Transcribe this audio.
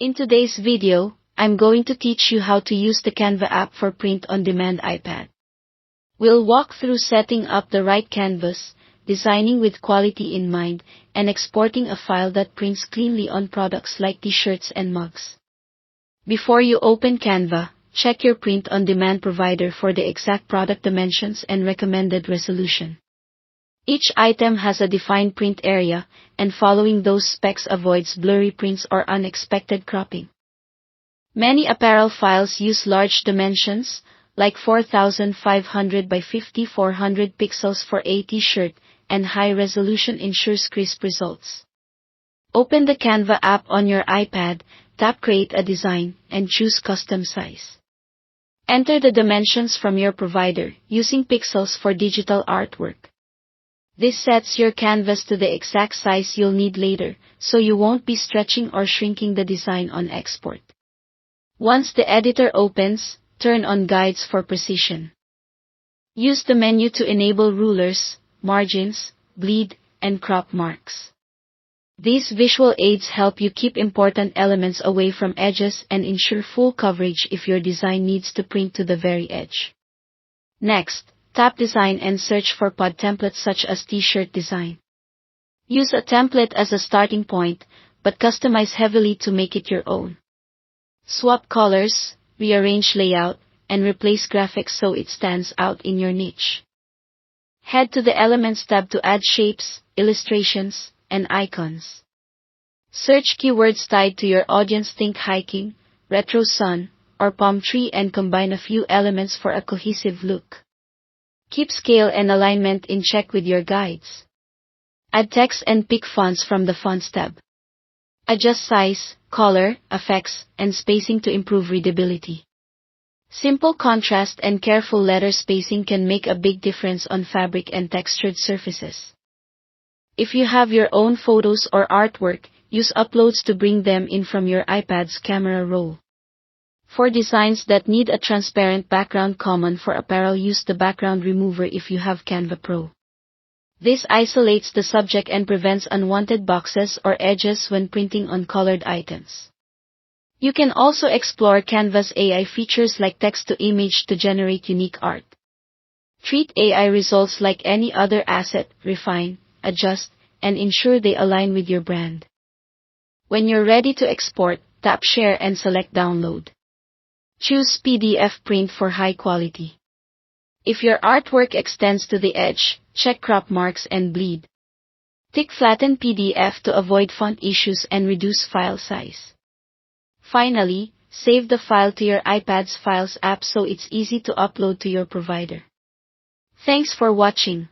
In today's video, I'm going to teach you how to use the Canva app for print-on-demand iPad. We'll walk through setting up the right canvas, designing with quality in mind, and exporting a file that prints cleanly on products like t-shirts and mugs. Before you open Canva, check your print-on-demand provider for the exact product dimensions and recommended resolution. Each item has a defined print area, and following those specs avoids blurry prints or unexpected cropping. Many apparel files use large dimensions, like 4500 by 5400 pixels for a t-shirt, and high resolution ensures crisp results. Open the Canva app on your iPad, tap Create a Design, and choose Custom Size. Enter the dimensions from your provider, using pixels for digital artwork. This sets your canvas to the exact size you'll need later, so you won't be stretching or shrinking the design on export. Once the editor opens, turn on Guides for precision. Use the menu to enable rulers, margins, bleed, and crop marks. These visual aids help you keep important elements away from edges and ensure full coverage if your design needs to print to the very edge. Next, tap Design and search for pod templates such as t-shirt design. Use a template as a starting point, but customize heavily to make it your own. Swap colors, rearrange layout, and replace graphics so it stands out in your niche. Head to the Elements tab to add shapes, illustrations, and icons. Search keywords tied to your audience. Think hiking, retro sun, or palm tree and combine a few elements for a cohesive look. Keep scale and alignment in check with your guides. Add text and pick fonts from the Fonts tab. Adjust size, color, effects, and spacing to improve readability. Simple contrast and careful letter spacing can make a big difference on fabric and textured surfaces. If you have your own photos or artwork, use uploads to bring them in from your iPad's camera roll. For designs that need a transparent background common for apparel, use the background remover if you have Canva Pro. This isolates the subject and prevents unwanted boxes or edges when printing on colored items. You can also explore Canva's AI features like text-to-image to generate unique art. Treat AI results like any other asset, refine, adjust, and ensure they align with your brand. When you're ready to export, tap Share and select Download. Choose PDF print for high quality. If your artwork extends to the edge, check crop marks and bleed. Tick Flatten PDF to avoid font issues and reduce file size. Finally, save the file to your iPad's Files app so it's easy to upload to your provider. Thanks for watching.